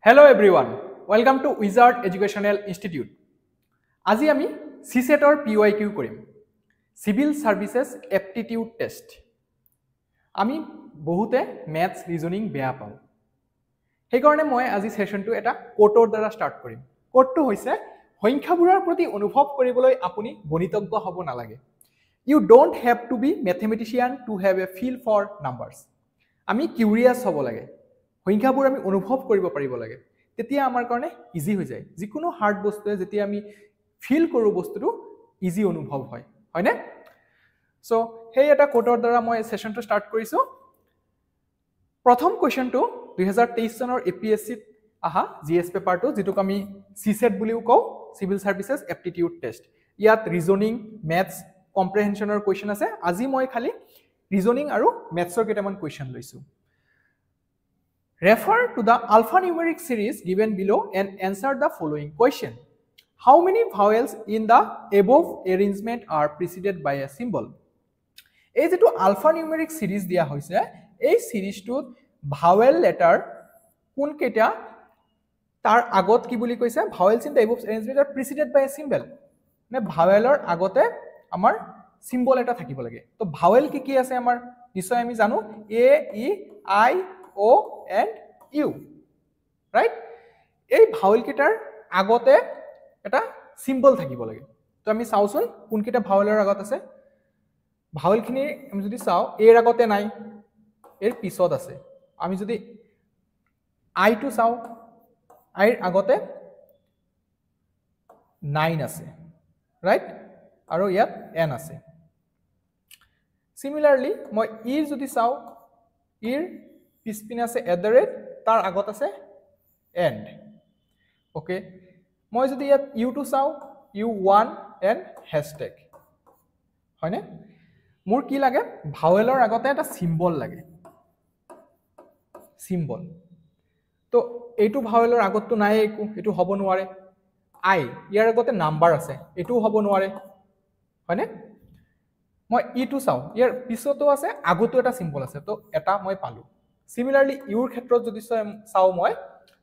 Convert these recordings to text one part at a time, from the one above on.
Hello everyone, welcome to Wizard Educational Institute. আজি আমি CSETৰ PYQ কৰিম Civil Services Aptitude Test. আমি বহুতে ম্যাথছ ৰিজনিং বেয়া পাওঁ সেইকাৰণে মই আজি সেশনটো এটা কোটৰ দ্বাৰা ষ্টাৰ্ট কৰিম কোটটো হৈছে সংখ্যাবোৰৰ প্ৰতি অনুভৱ কৰিবলৈ আপুনি গণিতজ্ঞ হ'ব নালাগে You don't have to be mathematician to have a feel for numbers. আমি কিউৰিয়াছ হ'ব লাগে সংখ্যাবোৰ আমি অনুভৱ কৰিব পাৰিব লাগে তেতিয়া আমাৰ কাৰণে ইজি হৈ যায় যিকোনো হাৰ্ড বস্তুৱে যেতিয়া আমি ফিল কৰো বস্তুটো ইজি অনুভৱ হয় হয়নে সো হেই এটা কোটৰ দ্বাৰা মই সেশনটো ষ্টাৰ্ট কৰিছো প্ৰথম কোৱেশ্চনটো 2023 চনৰ APSC আহা জিএছ পেপাৰটো যেটোক আমি CSET বুলিও কওঁ সিভিল সাৰ্ভিসেস এপ্টিটিউড টেষ্ট ইয়াত ৰিজনিং ম্যাথছ কম্প্ৰিহেনশনৰ কোৱেশ্চন আছে আজি মই খালি ৰিজনিং আৰু ম্যাথছৰ কেইটামান কোৱেশ্চন লৈছো Refer to the alphanumeric series given below and answer the following question. How many vowels in the above arrangement are preceded by a symbol? এই যেটো alphanumeric series দিয়া হৈছে এই সিরিজটোত vowel letter কোন কেটা তাৰ আগত কি বুলি কৈছে vowels in the above arrangement are preceded by a symbol মানে vowelৰ আগতে আমাৰ symbol এটা থাকিব লাগে তো vowel কি আছে আমাৰ নিশ্চয় আমি জানো a e i o and u right এই ভাৱেল কেটাৰ আগতে এটা সিম্বল থাকিব লাগে তো আমি চাওচোন কোন কেটা ভাৱেলৰ আগত আছে ভাৱেলখিনি আমি যদি চাও এৰ আগতে নাই এৰ পিছত আছে আমি যদি i টু চাও i এৰ আগতে 9 আছে right আৰু ইয়াত n আছে similarly মই e যদি চাও এৰ পিছপিনে আছে তাৰ আগত আছে end ওকে মই যদি ইয়াত u টু চাও u1 and hashtag হয়নে মোৰ কি লাগে ভাৱেলৰ আগতে এটা সিম্বল লাগে সিম্বল তো এইটো ভাৱেলৰ আগতটো নাই এটো হ'ব নোৱাৰে i ইয়াৰ আগতে নাম্বাৰ আছে এটো হ'ব নোৱাৰে হয়নে মই ই টু চাও ইয়াৰ পিছতো আছে আগতো এটা সিম্বল আছে তো এটা মই পালো Similarly, your ক্ষেত্ৰত যদি চাও মই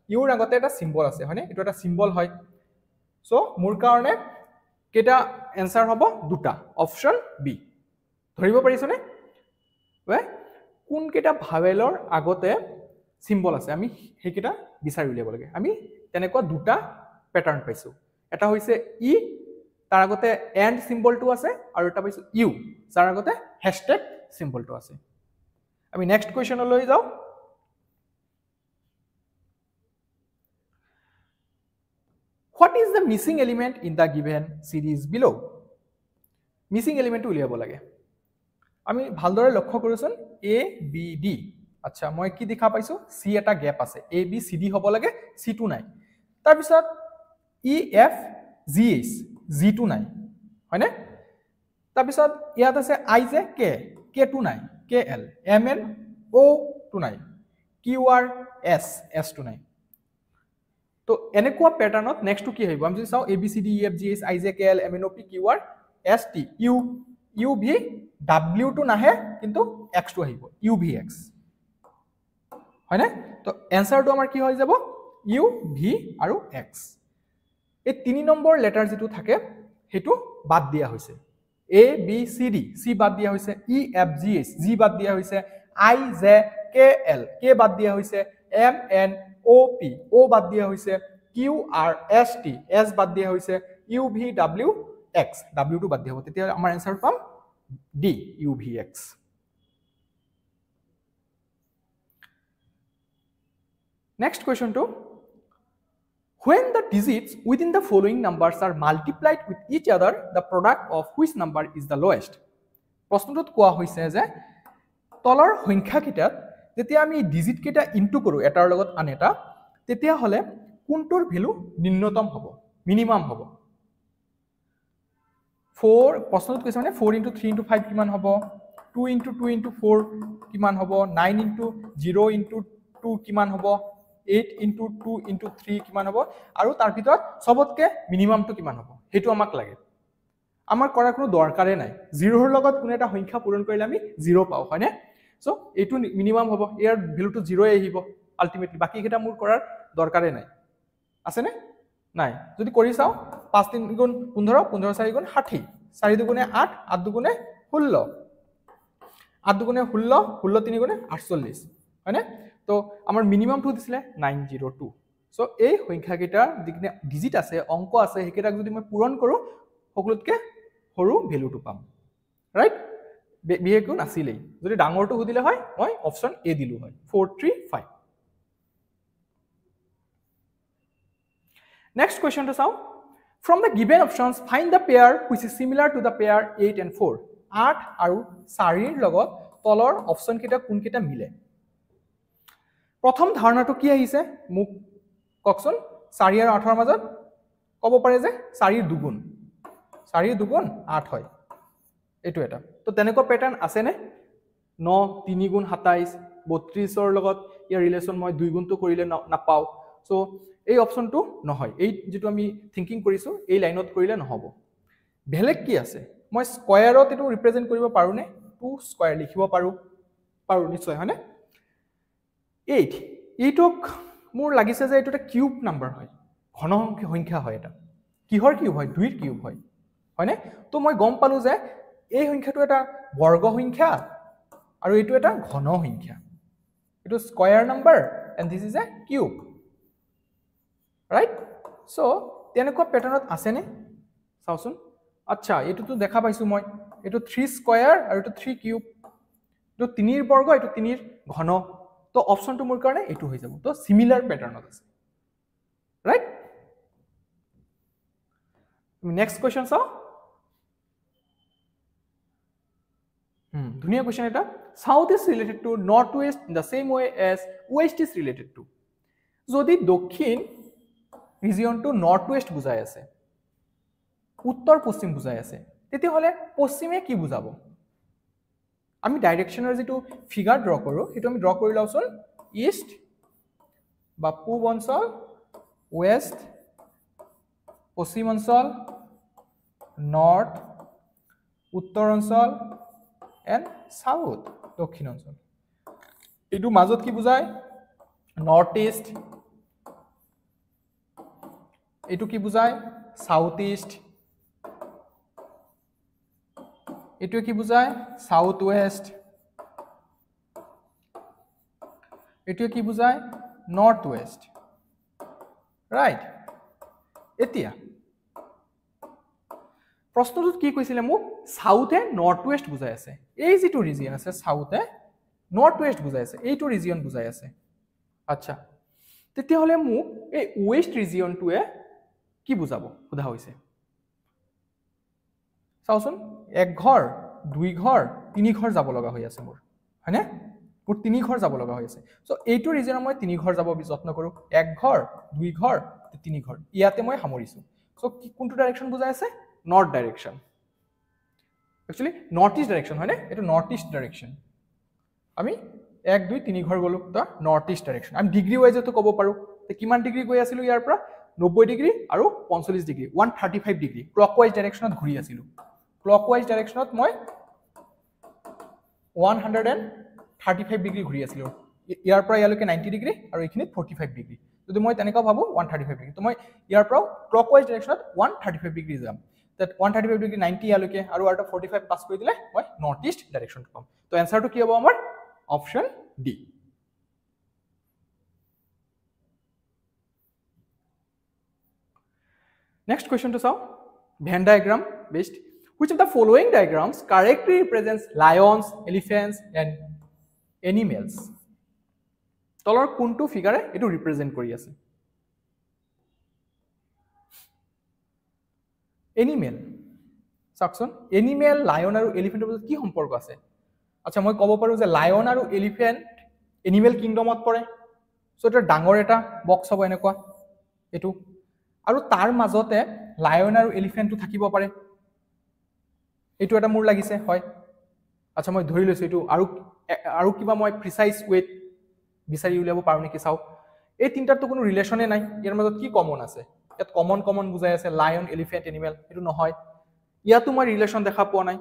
your আগতে এটা সিম্বল আছে হয়নে এটো এটা সিম্বল হয় সো মোৰ কাৰণে কেটা आंसर হ'ব দুটা অপচন বি ধৰিব পাৰিছনে ৱে কোন কেটা ভাৱেলৰ আগতে সিম্বল আছে আমি হেকিটা বিচাৰি উলিয়াব লাগে আমি তেনেকুৱা দুটা প্যাটাৰ্ন পাইছো এটা হৈছে ই তাৰ আগতে এন্ড সিম্বলটো আছে আৰু এটা পাইছো ইউ যাৰ আগতে হ্যাশট্যাগ সিম্বলটো আছে আমি নেক্সট কোৱেশ্চনলৈ যাও What is the missing element in the given series below? Missing element উলিয়াব লাগে আমি ভালদৰে লক্ষ্য কৰিছোন a b d আচ্ছা মই কি দেখা পাইছো c এটা গ্যাপ আছে a b c d হ'ব লাগে c2 নাই তাৰ পিছত e f g h g2 নাই হয়নে তাৰ পিছত ইয়াত আছে i j k k2 নাই KL, MN, O2 নাই, QR, S, S2 নাই। তো এনেকুৱা প্যাটাৰ্ণত নেক্সট টু কি হইব আমি যদি চাও ABCD EFG IJKL MNOP QR ST U UV W2 নাহে কিন্তু X2 হইব UVX হয়নে তো आंसरটো আমাৰ কি হৈ যাব UV আৰু X এই 3 নম্বৰ লেটাৰ যেটো থাকে হেতু বাদ দিয়া হৈছে A B C D C বাদ দিয়া হৈছে E F G H G বাদ দিয়া হৈছে I J K L K বাদ দিয়া হৈছে M N O P O বাদ দিয়া হৈছে Q R S T S বাদ দিয়া হৈছে U V W X W টু বাদ দিয়া হ'ব তেতিয়া আমাৰ आंसर পাম D U V X Next question to When the digits within the following numbers are multiplied with each other, the product of which number is the lowest? প্ৰশ্নটোত কোৱা হৈছে যে তলৰ সংখ্যা কিটাত যেতিয়া আমি ডিজিট কিটা ইনটু কৰো এটাৰ লগত আন এটা তেতিয়া হলে কোনটোৰ ভ্যালু নিম্নতম হ'ব মিনিমাম হ'ব 4 প্ৰশ্নটোত কৈছে মানে 4 * 3 * 5 কিমান হ'ব 2 * 2 * 4 কিমান হ'ব 9 * 0 * 2 কিমান হ'ব 8 into 2 into 3 কিমান হ'ব আৰু তাৰ ভিতৰত সবতকে মিনিমামটো কিমান হ'ব হেতু আমাক লাগে আমাৰ কৰা কোনো দৰকাৰে নাই 0 ৰ লগত কোনো এটা সংখ্যা পূৰণ কৰিলে আমি 0 পাও হয়নে সো এটো মিনিমাম হ'ব ইয়াৰ ভ্যালুটো 0 আহিব আলটিমেটলি বাকি কেইটা মোৰ কৰাৰ দৰকাৰে নাই আছে নে নাই যদি কৰি চাও 5 3 গুণ 15 15 4 গুণ 60 4 দুগুণে 8 8 দুগুণে 16 8 দুগুণে 16 16 3 গুণে 48 হয়নে তো আমাৰ মিনিমামটো দিছিলে 902 সো এই সংখ্যা কেইটা যিখিনি ডিজিট আছে অংক আছে হেকেইটাক যদি মই পূৰণ কৰো সকলোতকে সৰু ভ্যালুটো পাম ৰাইট বিহেকু নাছিলেই যদি ডাঙৰটো সুধিলে হয় মই অপচন এ দিলু হয় 435 Next question to solve. From the given options, find the pair which is similar to the pair 8 and 4. 8 আৰু 4 ৰ লগত তলৰ অপচন কেইটা কোন কেইটা মিলে প্ৰথম ধাৰণাটো কি আহিছে মোক ককচোন 4 আৰু 8 ৰ মাজত ক'ব পাৰে যে 4 ৰ দুগুণ 4 ৰ দুগুণ 8 হয় এটো এটা তো তেনেকুৱা প্যাটাৰ্ন আছে নে 9 3 গুণ 27 32 ৰ লগত ইয়াৰ ৰিলেচন মই 2 গুণটো কৰিলে নাপাও সো এই অপচনটো নহয় এই যেটো আমি থিংকিং কৰিছো এই লাইনত কৰিলে নহব বেলেগ কি আছে মই স্কয়াৰত এটো ৰিপ্ৰেজেন্ট কৰিব পাৰো নে 2 স্কয়াৰ লিখিব পাৰো নিশ্চয় হয়নে 8 এইটোক মোৰ লাগিছে যে এটো এটা কিউব নাম্বাৰ হয় ঘন সংখ্যা হয় এটা কিহৰ কিউব হয় 2 ৰ কিউব হয় হয়নে তো মই গম পালো যে এই সংখ্যাটো এটা বৰ্গ সংখ্যা আৰু এটো এটা ঘন সংখ্যা এটো square number and this is a cube right so তেনেকুৱা প্যাটাৰ্নত আছে নে চাওচোন আচ্ছা এটো তো দেখা পাইছো মই এটো 3 স্কয়াৰ আৰু এটো 3 কিউব এটো 3 ৰ বৰ্গ এটো 3 ৰ ঘন তো অপচনটো মোৰ কাৰণে এটো হৈ যাব তো সিমিলাৰ প্যাটাৰ্নত আছে right next question চাও ধুনিয়া question এটা south is related to northwest in the same way as west is related to যদি দক্ষিণ রিজিয়ন টু নর্থ ওয়েস্ট বুঝাই আছে উত্তর পশ্চিম বুঝাই আছে তেতিয়া হলে পশ্চিমে কি বুঝাবো আমি ডাইৰেকশনৰ যেটো ফিগাৰ ড্ৰ কৰো হেতু আমি ড্ৰ কৰি লাওচোন ইষ্ট বা পূব অঞ্চল ওয়েস্ট পশ্চিম অঞ্চল নৰ্থ উত্তৰ অঞ্চল এন্ড সাউথ দক্ষিণ অঞ্চল এটো মাজত কি বুঝায় নর্থ ইষ্ট এটো কি বুঝায় সাউথ ইষ্ট এটো কি বুঝায় সাউথ ওয়েস্ট এটো কি বুঝায় নর্থ ওয়েস্ট রাইট এতিয়া প্ৰশ্নটোত কি কৈছিলে মোক সাউথে নৰ্থ ওয়েস্ট বুঝাই আছে এই যেটো ৰিজিয়ন আছে সাউথে নৰ্থ ওয়েস্ট বুঝাই আছে এইটো ৰিজিয়ন বুঝাই আছে আচ্ছা তেতিয়া হলে মোক এই ওয়েস্ট ৰিজিয়নটোৱে কি বুঝাবো সোধা হৈছে চাওচোন এক ঘৰ দুই ঘৰ তিনি ঘৰ যাব লগা হৈ আছে মোৰ হয়নে মোৰ তিনি ঘৰ যাব লগা হৈ আছে সো এইটো ৰিজন মই তিনি ঘৰ যাব যত্ন কৰো এক ঘৰ দুই ঘৰ তিনি ঘৰ ইয়াতে মই সামৰিছো সো কোনটো ডাইৰেকশন বুজাই আছে north direction actually north east direction হয়নে এটো নৰ্থ ইস্ট ডাইৰেকশন আমি 1 2 3 ঘৰ গলো তা নৰ্থ ইস্ট ডাইৰেকশন আমি ডিগ্ৰী ওয়াইজে তো ক'ব পাৰো তে কিমান ডিগ্ৰী গৈ আছিল ইয়াৰ পৰা 90 ডিগ্ৰী আৰু 45 ডিগ্ৰী 135 ডিগ্ৰী ক্লকৱাইজ ডাইৰেকশনত ঘূৰি আছিল ক্লকৱাইজ ডাইৰেকশনত মই 135 ডিগ্ৰী ঘূৰি আছিল ইয়াৰ পৰা ইয়ালৈকে 90 ডিগ্ৰী আৰু এইখিনিত 45 ডিগ্ৰী যদি মই তেনেকা ভাবো 135 ডিগ্ৰী তো মই ইয়াৰ পৰা ক্লকৱাইজ ডাইৰেকশনত 135 ডিগ্ৰী যাম that 135 ডিগ্ৰী 90 ইয়ালৈকে আৰু আটা 45 পাস কৰি দিলে মই নৰ্থ ইস্ট ডাইৰেকশন পাম তো আনসাৰটো কি হ'ব আমাৰ option D Next question to solve Venn diagram based which of the following diagrams correctly represents lions elephants and animals তলৰ কোনটো ফিগাৰে এটো ৰিপ্ৰেজেন্ট কৰি আছে এনিমেল সাকচন এনিমেল লায়ন আৰু এলিফেন্টৰ মাজত কি সম্পৰ্ক আছে আচ্ছা মই ক'ব পাৰো যে লায়ন আৰু এলিফেন্ট এনিমেল কিংডমত পৰে সো এটা ডাঙৰ এটা বক্স হ'ব এনেকুৱা এটো আৰু তাৰ মাজতে লায়ন আৰু এলিফেন্টটো থাকিব পাৰে এটো এটা মোৰ লাগিছে হয় আচ্ছা মই ধৰি লৈছো এটো আৰু কিবা মই প্ৰিসাইজ ওয়েট বিচাৰি উলিয়াব পাৰো নেকি চাও এই তিনটাৰ তো কোনো ৰিলেশনে নাই ইয়াৰ মাজত কি কমন আছে ইয়াত কমন বুজাই আছে লায়ন এলিফেন্ট এনিমেল এটো নহয় ইয়াতো মই ৰিলেশন দেখা পোৱা নাই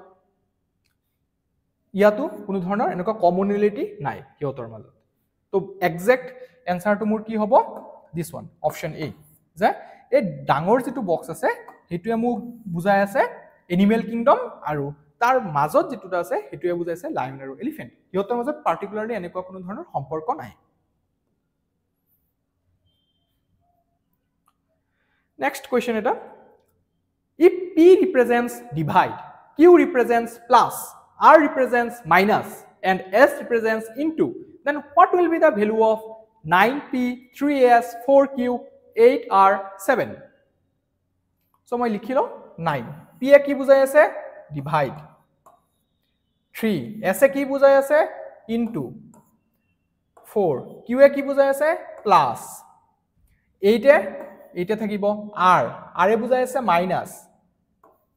ইয়াতো কোনো ধৰণৰ এনেকুৱা কমনিলিটি নাই কিয়তৰ মাজত তো এক্সাক্ট এনসাৰটো মোৰ কি হ'ব দিস ওয়ান অপশন এ যে এই ডাঙৰ যেটো বক্স আছে হেতুৱে মোক বুজাই আছে এনিমেল কিংডম আৰু তাৰ মাজত যেটোটা আছে হেতুৱে বুজাইছে লায়ন আৰু এলিফেন্ট ইহঁতৰ মাজত পাৰ্টিকুলাৰলি এনেকুৱা কোনো ধৰণৰ সম্পৰ্ক নাই নেক্সট কোৱেশ্চন এটা if p represents divide q represents plus r represents minus and s represents into then what will be the value of 9p 3s 4q 8r 7 so মই লিখিলো 9 p এ কি বুজাই আছে divide 3 s এ কি বুজাই আছে into 4 q এ কি বুজাই আছে plus 8 এ থাকিব r এ বুজাই আছে minus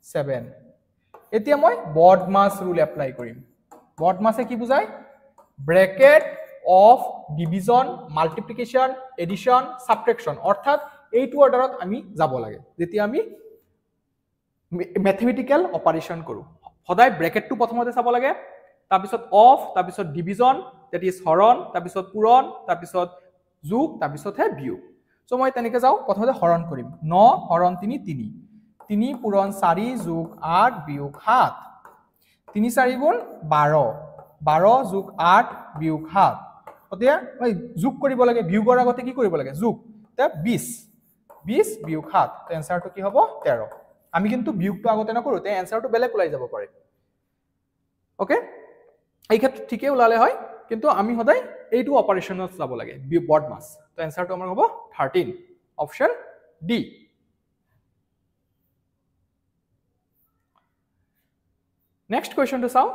7 এতিয়া মই বডমাস রুল এপ্লাই কৰিম বডমাসে কি বুজায় bracket of division multiplication addition subtraction অৰ্থাৎ এইটো অৰ্ডাৰত আমি যাব লাগে যেতিয়া আমি ম্যাথমেটিক্যাল অপাৰেশন কৰো সদায় ব্ৰ্যাকেটটো প্ৰথমতে চাব লাগে তাৰপিছত অফ তাৰপিছত ডিভিজন দ্যাট ইজ হৰণ তাৰপিছত পূৰণ তাৰপিছত যোগ তাৰপিছতহে বিয়োগ সো মই তেনেকৈ যাও প্ৰথমতে হৰণ কৰিম 9 হৰণ 3 3 3 পূৰণ 4 যোগ 8 বিয়োগ 7 3 4 গুণ 12 12 যোগ 8 বিয়োগ 7 এতিয়া মই যোগ কৰিব লাগে বিয়োগৰ আগতে কি কৰিব লাগে যোগ তে 20 20 বিয়োগ 7 তো এনসাৰটো কি হ'ব 13 আমি কিন্তু বিয়োগটো আগতে নকৰো তে এনসাৰটো বেলেগ ওলাই যাব পাৰে ওকে এই ক্ষেত্ৰত ঠিকই ওলালে হয় কিন্তু আমি সদায় এইটো অপাৰেশনত যাব লাগে বডমাস তো এনসাৰটো আমাৰ হ'ব 13 option D Next question to solve.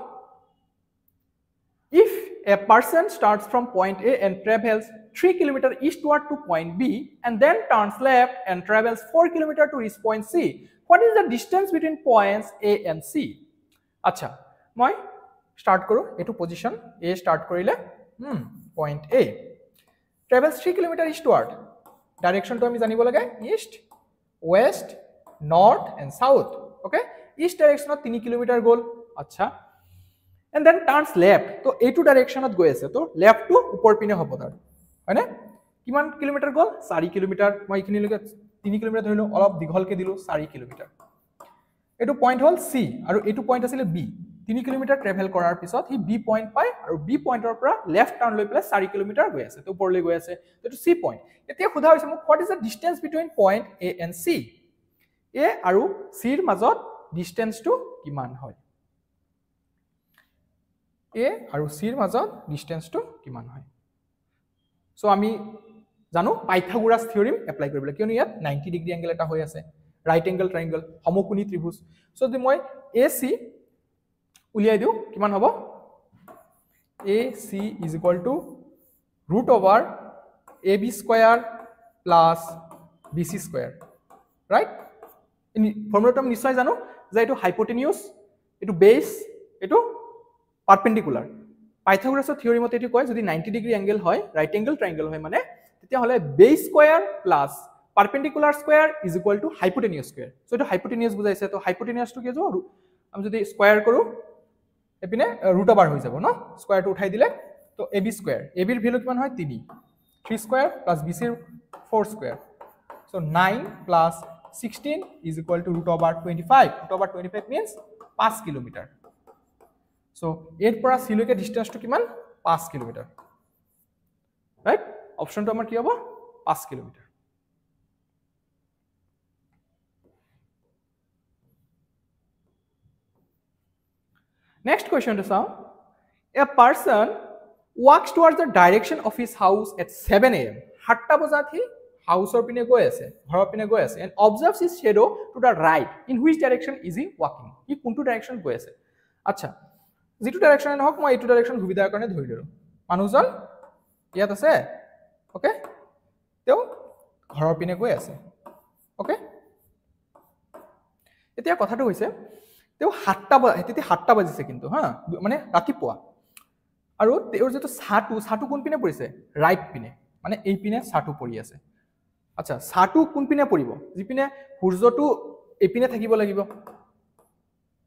If a person starts from point A and travels 3 km eastward to point B and then turns left and travels 4 km to reach point C, what is the distance between points A and C? Acha, moi start karo etu position A start korile point A travels 3 km eastward direction to ami janibo lage east west north and south okay east direction 3 km gol আচ্ছা and then turns left তো এইটো ডাইরেকশনত গৈ আছে তো left to উপৰ পিনে হ'ব তাৰ হয়নে কিমান কিলোমিটাৰ গল 4 কিলোমিটাৰ মই ইখিনি লগে 3 কিলোমিটাৰ ধৰিলো অলপ দীঘলকে দিলো 4 কিলোমিটাৰ এটো পইণ্ট হল সি আৰু এটো পইণ্ট আছিল বি 3 কিলোমিটাৰ ট্ৰেভেল কৰাৰ পিছত হি বি পইণ্ট পায় আৰু বি পইণ্টৰ পৰা লেফট টাৰ্ন লৈ পেলাই 4 কিলোমিটাৰ গৈ আছে তো উপৰলৈ গৈ আছে এটো সি পইণ্ট এতিয়া খুদা হৈছে মোক what is the distance between point A and C A আৰু সি ৰ মাজত ডিসটেন্সটো কিমান হয় A আৰু C ৰ মাজত ডিসটেন্সটো কিমান হয় সো আমি জানো পাইথাগোৰাছ থিওৰেম এপ্লাই কৰিব লাগে কিয়নো ইয়াত 90 ডিগ্ৰী এংগল এটা হৈ আছে ৰাইট এংগল ট্ৰায়াঙ্গল সমকোণী ত্ৰিভুজ সো যদি মই AC উলিয়াই দিও কিমান হ'ব AC is equal to root over AB square plus BC square right in ফৰ্মুলাটো আমি নিশ্চয় জানো যে এটো হাইপোটেনিউস এটো বেস এটো perpendicular পাইথাগোৰাছৰ থিওৰি মতে এটো কয় যদি 90 ডিগ্ৰী এংগল হয় ৰাইট এংগল ট্ৰায়াঙ্গল হয় মানে তেতিয়া হলে base square plus perpendicular square is equal to hypotenuse square so এটো হাইপোটেনিউস বুজাইছে তো হাইপোটেনিউসটো কি যাব আমি যদি স্কয়ার কৰো এপিনে ৰুট ওভাৰ হৈ যাব ন স্কয়াৰটো উঠাই দিলে তো ab স্কয়াৰ ab ৰ ভ্যালু কিমান হয় 3 3 স্কয়াৰ প্লাস bc ৰ 4 square so 9 plus 16 is equal to root over 25 root over 25 means 5 kilometre So, 8 পৰা C লৈকে ডিসটেন্সটো কিমান 5 কিলোমিটাৰ ৰাইট অপশনটো আমাৰ কি হ'ব 5 kilometre Next question to solve. A person walks towards the direction of his house at 7 am. 7টা বজাত হি হাউসৰ পিনে গৈ আছে ঘৰৰ পিনে গৈ আছে and observes his shadow to the right. In which direction is he walking? হি কোনটো ডাইৰেকশন গৈ আছে আচ্ছা যেটো ডাইৰেকশনে নহক মই এইটো ডাইৰেকশন সুবিধাৰ কাৰণে ধৰি ললো মানুহজন ইয়াত আছে ওকে তেও ঘৰৰ পিনে গৈ আছে ওকে এতিয়া কথাটো হৈছে তেও 7টা বাজিছে কিন্তু হা মানে ৰাতিপুৱা আৰু তেওঁৰ যেটো ছাটু কোন পিনে পৰিছে ৰাইট পিনে মানে এই পিনে ছাটু পৰি আছে আচ্ছা ছাটু কোন পিনে পৰিব যি পিনে সূৰ্যটো এই পিনে থাকিব লাগিব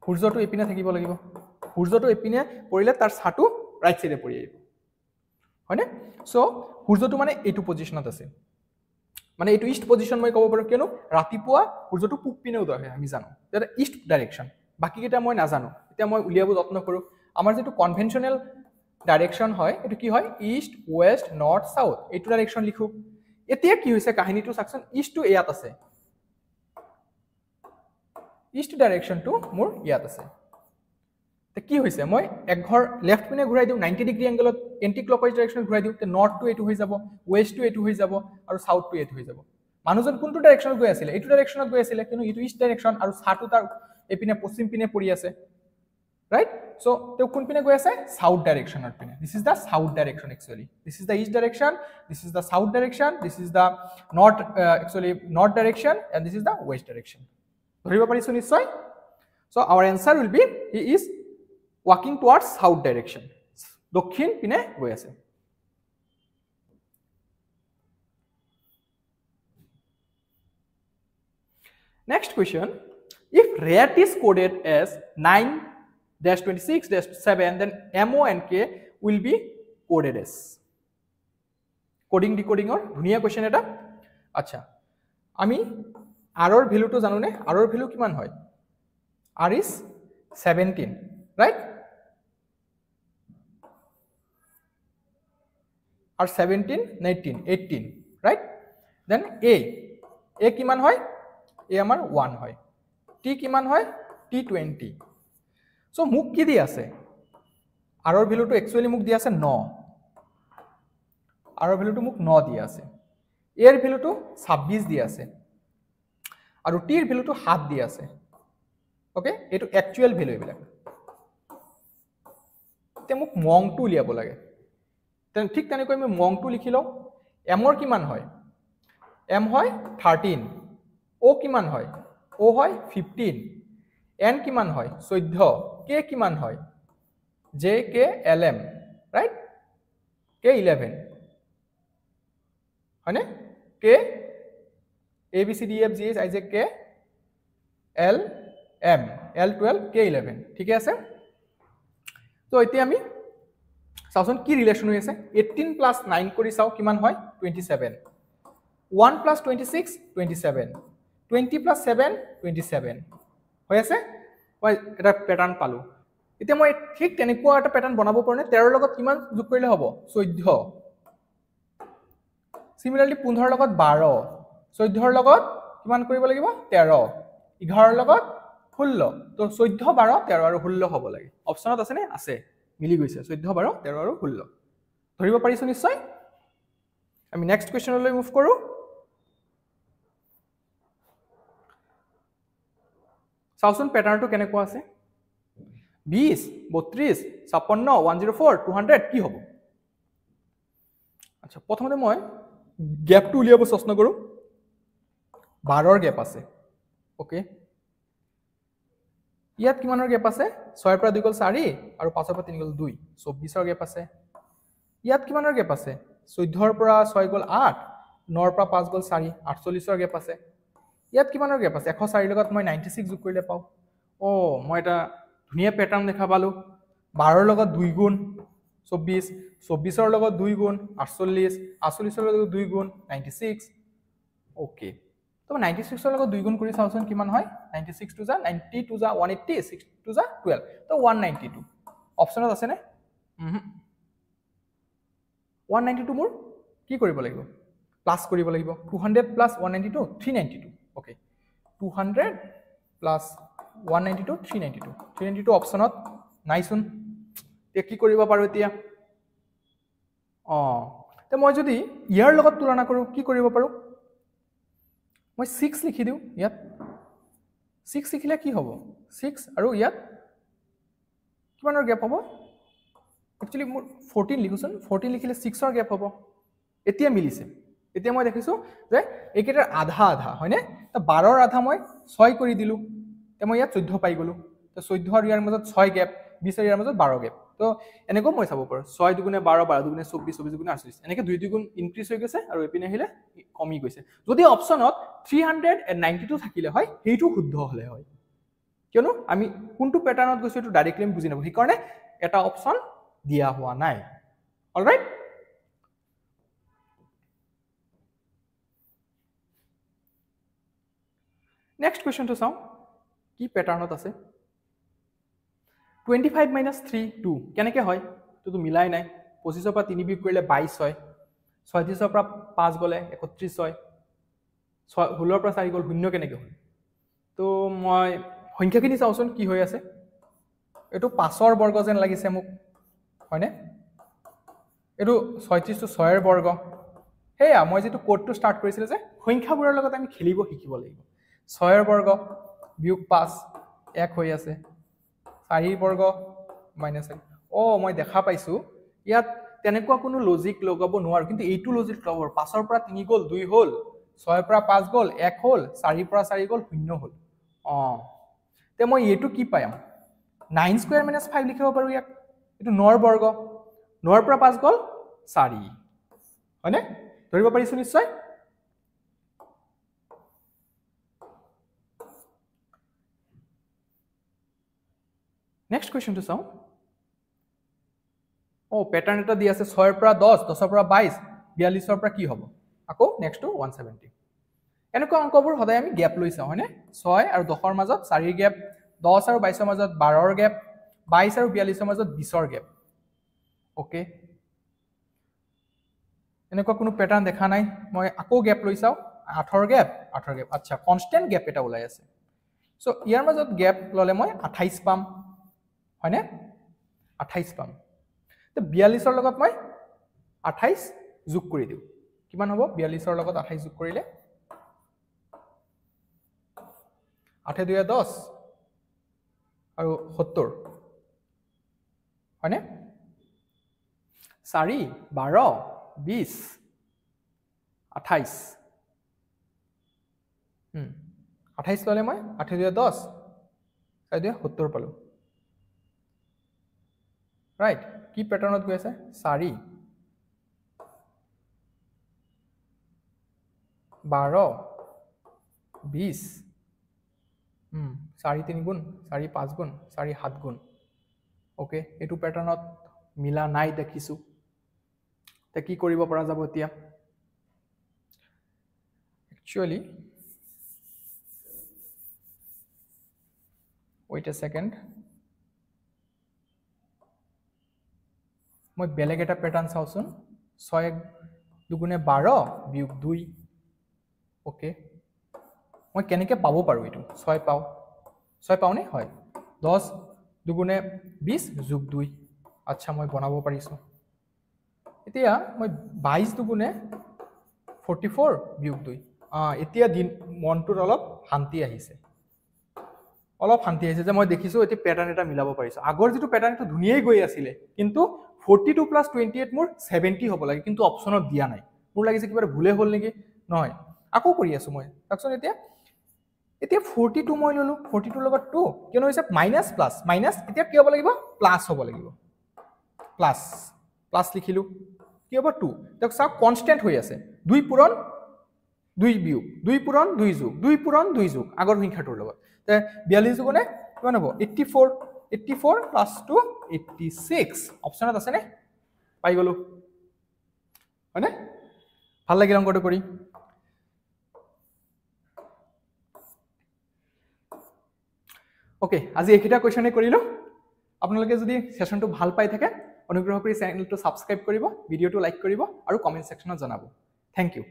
সূৰ্যটো এপিনে থাকিব লাগিব সূৰ্যটো এপিনে পৰিলে তাৰ ছাটু ৰাইট সাইডে পৰি আহিব হয়নে সো সূৰ্যটো মানে এইটো পজিশনত আছে মানে এইটো ইষ্ট পজিশন মই ক'ব পাৰো কিয়নো ৰাতিপুৱা সূৰ্যটো পূব পিনে উদয় হয় আমি জানো এটা ইষ্ট ডাইৰেকশন বাকি কেইটা মই নাজানো এতিয়া মই উলিয়াব যত্ন কৰো আমাৰ যেটো কনভেনশনাল ডাইৰেকশন হয় এটো কি হয় ইষ্ট ওয়েস্ট নৰ্থ সাউথ এইটো ডাইৰেকশন লিখো এতিয়া কি হৈছে কাহিনীটো সাকচন ইষ্ট টু ইয়াত আছে ইষ্ট ডাইৰেকশন টু মোৰ ইয়াত আছে তে কি হৈছে মই এক ঘৰ লেফট পিনে ঘুৰাই দিও 90 ডিগ্ৰী এংগলত এন্টি ক্লকৱাইজ ডাইৰেকশন ঘুৰাই দিও তে নৰ্থ টু এটো হৈ যাব ওয়েস্ট টু এটো হৈ যাব আৰু সাউথ টু এটো হৈ যাব মানুহজন কোনটো ডাইৰেকশনত গৈ আছিল এইটো ডাইৰেকশনত গৈ আছিল কিন্তু ইটো ইষ্ট ডাইৰেকশন আৰু সাউথ তাৰ এপিনে পশ্চিম পিনে পৰি আছে right so te kun pine goi ase south direction or pine this is the south direction actually this is the east direction this is the south direction this is the north actually north direction and this is the west direction dhoriba parisu nishoy so our answer will be he is walking towards south direction dokhin pine goi ase next question if rate is coded as 9-26-7 then MO and K will be coded as coding decoding or dhuniya question eta acha ami r or value to janu ne r or value kiman hoy r is 17 right r 17 19 18 right then a kiman hoy a amar 1 hoy t kiman hoy t 20 so muk ki di ase r or value to actually muk di ase 9 r or value to muk 9 di ase a er value to 26 di ase aru t er value to 7 di ase okay etu actual value ebila te muk mong to liabo lage ten thik tane koi me mong to likhilo m or kiman hoy m hoy 13 o kiman hoy o hoy 15 n kiman hoy 14 k kiman hoy j k lm right k 11 hone k a b c d f g h i j k l m l 12 k 11 ঠিক আছে তো এতি আমি সাউন কি relation হৈ আছে 18 plus 9 কৰি চাও কিমান হয় 27 1 plus 26 27 20 plus 7 27 হৈ আছে মই এটা প্যাটার্ন পালো এতিয়া মই ঠিক তেনেকুৱা এটা প্যাটাৰ্ন বনাব পাৰনে 13 লগত কিমান যোগ কৰিলে হ'ব 14 সিমিলাৰলি 15 লগত 12 14 লগত কিমান কৰিব লাগিব 13 11 লগত 16 তো 14 12 13 আৰু 16 হ'ব লাগে অপচনত আছে নে আছে মিলি গৈছে 14 12 13 আৰু 16 ধৰিব পাৰিছো নিশ্চয় আমি নেক্সট কোৱেশ্চনলৈ মুভ কৰো সাউন প্যাটাৰ্নটো কেনেকুৱা আছে 20 32 56 104 200 কি হ'ব আচ্ছা প্ৰথমতে মই গ্যাপটো উলিয়াব চেষ্টা কৰো 12 ৰ গ্যাপ আছে ওকে ইয়াত কিমানৰ গ্যাপ আছে 6 ৰ পৰা 2 গল 4 আৰু 5 ৰ পৰা 3 গল 2 24 ৰ গ্যাপ আছে ইয়াত কিমানৰ গ্যাপ আছে 14 ৰ পৰা 6 গল 8 9 ৰ পৰা 5 গল 4 48 ৰ গ্যাপ আছে ইয়াত কিমানৰ গ্যাপ আছে 104 লগত মই 96 যোগ কৰিলে পাও ও মই এটা ধুনিয়া প্যাটাৰ্ন দেখা পালো 12 ৰ লগত 2 গুণ 24 24 ৰ লগত 2 গুণ 48 48 ৰ লগত 2 গুণ 96 ওকে তো 96 ৰ লগত 2 গুণ কৰি চাওচোন কিমান হয় 96 টু যা 90 টু যা 180 6 টু যা 12 তো 192 অপচনত আছে নে 192 মোৰ কি কৰিব লাগিব প্লাস কৰিব লাগিব 200 প্লাস 192 392 okay 200 plus 192 392 392 অপচনত নাইছুন তে কি কৰিব পাৰো এতিয়া তে মই যদি ইয়াৰ লগত তুলনা কৰো কি কৰিব পাৰো মই 6 লিখি দিও ইয়াত 6 লিখিলে কি হ'ব 6 আৰু ইয়াত কিমানৰ গ্যাপ হ'ব একচুয়ালি মোৰ 14 লিখুছন 14 লিখিলে 6 ৰ গ্যাপ হ'ব এতিয়া মিলিছে এতিয়া মই দেখিছো যে একেটাৰ আধা আধা হয়নে তো 12 ৰ আধা মই 6 কৰি দিলু তে মই ইয়াত 14 পাই গলো তো 14 আৰু ইয়াৰ মাজত 6 গ্যাপ 20 আৰু ইয়াৰ মাজত 12 গ্যাপ তো এনেকৈ মই চাব পাৰো 6 দুগুণে 12 12 দুগুণে 24 24 দুগুণে 48 এনেকৈ 2 দুগুণ ইনক্ৰিজ হৈ গৈছে আৰু এপিনে আহিলে কমি গৈছে যদি অপচনত 392 থাকিলে হয় হেইটো শুদ্ধ হলে হয় কিয়নো আমি কোনটো প্যাটার্নত গৈছো এটো ডাইৰেক্টলি বুজি নাপাব সেই কাৰণে এটা অপচন দিয়া হোৱা নাই অলৰাইট নেক্সট কুৱেশ্যনটো চাওঁ কি পেটাৰ্ণত আছে 25 minus 3 2 কেনেকৈ হয় তো মিলাই নাই 25 পৰা 3 বিয়োগ কৰিলে 22 হয় 36 পৰা 5 গ'লে 31 হয় 16 পৰা 4 গ'ল 0 কেনেকৈ হ'ল তো মই সংখ্যাখিনি চাওঁচোন কি হৈ আছে এইটো 5ৰ বৰ্গ যেন লাগিছে মোক হয়নে এইটো 36 টো 6ৰ বৰ্গ হেয়া মই যেটো কোডটো ষ্টাৰ্ট কৰিছিল যে সংখ্যাবোৰৰ লগত আমি খেলিব শিকিব লাগিব 6ৰ বৰ্গ বিয়োগ 5 1 হৈ আছে 4ৰ বৰ্গ মাইনাস 4 ও মই দেখা পাইছো ইয়াত তেনেকুৱা কোনো লজিক লগাব নোৱাৰো কিন্তু এইটো লজিক লগাব 5ৰ পৰা 3 গ'ল 2 হ'ল 6ৰ পৰা 5 গ'ল 1 হ'ল 4ৰ পৰা 4 গ'ল 0 হ'ল তে মই এইটো কি পাম 9 স্কয়াৰ মাইনাস 5 লিখিব পাৰো ইয়াক এইটো 9ৰ বৰ্গ 9ৰ পৰা 5 গ'ল 4 হয়নে ধৰিব পাৰিছো নিশ্চয় নেক্সট কুৱেশ্যনটো চাওঁ প্যাটাৰ্ণ এটা দি আছে 6ৰ পৰা 10 10ৰ পৰা 22 42ৰ পৰা কি হ'ব আকৌ নেক্সটটো 170 এনেকুৱা অংকবোৰ সদায় আমি গ্যাপ লৈ চাওঁ হয়নে 6 আৰু 10ৰ মাজত 4ৰ গ্যাপ 10 আৰু 22ৰ মাজত 12ৰ গ্যাপ 22 আৰু 42ৰ মাজত 20ৰ গ্যাপ ওকে এনেকুৱা কোনো প্যাটাৰ্ণ দেখা নাই মই আকৌ গ্যাপ লৈ চাওঁ 8ৰ গ্যাপ আচ্ছা কনস্ট্যান্ট গ্যাপ এটা ওলাই আছে সো ইয়াৰ মাজত গ্যাপ ললে মই 28 পাম হয়নে 28 পাম তো 42ৰ লগত মই 28 যোগ কৰি দিও কিমান হ'ব 42ৰ লগত 28 যোগ কৰিলে 8 2 10 আৰু 70 হয়নে 4 12 20 28 28 ললে মই 8 2 10 4 2 70 পালো রাইট কি প্যাটার্নত গৈ আছে 4 12 20 4 3 গুণ 4 5 গুণ 4 7 গুণ ওকে এটু প্যাটার্নত মিলা নাই দেখিছো তে কি কৰিব পৰা যাব এতিয়া একচুয়ালি wait a second মই বেলেগ এটা প্যাটার্ন চাওচোন 6 দুগুণে 12 বিয়োগ 2 ওকে মই কেনেকৈ পাব পাৰো এটো 6 পাও নে হয় 10 দুগুণে 20 যোগ 2 আচ্ছা মই বনাব পাৰিছো এতিয়া মই 22 দুগুণে 44 বিয়োগ 2 এতিয়া দিন মনটোৰ অলপ শান্তি আহিছে যে মই দেখিছো এটি প্যাটাৰ্ন এটা মিলাব পাৰিছো আগৰ যেটো প্যাটাৰ্নটো ধুনিয়াই গৈ আছিল কিন্তু 42 + 28 মোৰ 70 হ'ব লাগে কিন্তু অপচনত দিয়া নাই মোৰ লাগিছে কিবা ভুলে হ'ল নেকি নহয় আকৌ কৰি আছো মই তাকচোন এতিয়া 42 মই ললো 42 লগত 2 কিনো হৈছে মাইনাস প্লাস মাইনাস এতিয়া কি হ'ব লাগিব প্লাস হ'ব লাগিব প্লাস লিখিলো কি হ'ব 2 দেখক সব কনস্ট্যান্ট হৈ আছে 2 পূৰণ 2 বিয়োগ 2 পূৰণ 2 যোগ 2 পূৰণ 2 যোগ আগৰ সংখ্যাটোৰ লগত তে 42 গুণে কিমান হ'ব 84 plus 2 86 অপচনত আছে নে পাই গলো হয়নে ভাল লাগিল অংকটো কৰি ওকে আজি এইকিটা কোৱেশ্যনে কৰিলো আপোনালোকে যদি সেশনটো ভাল পাই থাকে অনুগ্ৰহ কৰি চেনেলটো সাবস্ক্ৰাইব কৰিব ভিডিওটো লাইক কৰিব আৰু কমেন্ট সেকশনত জনাব থ্যাংক ইউ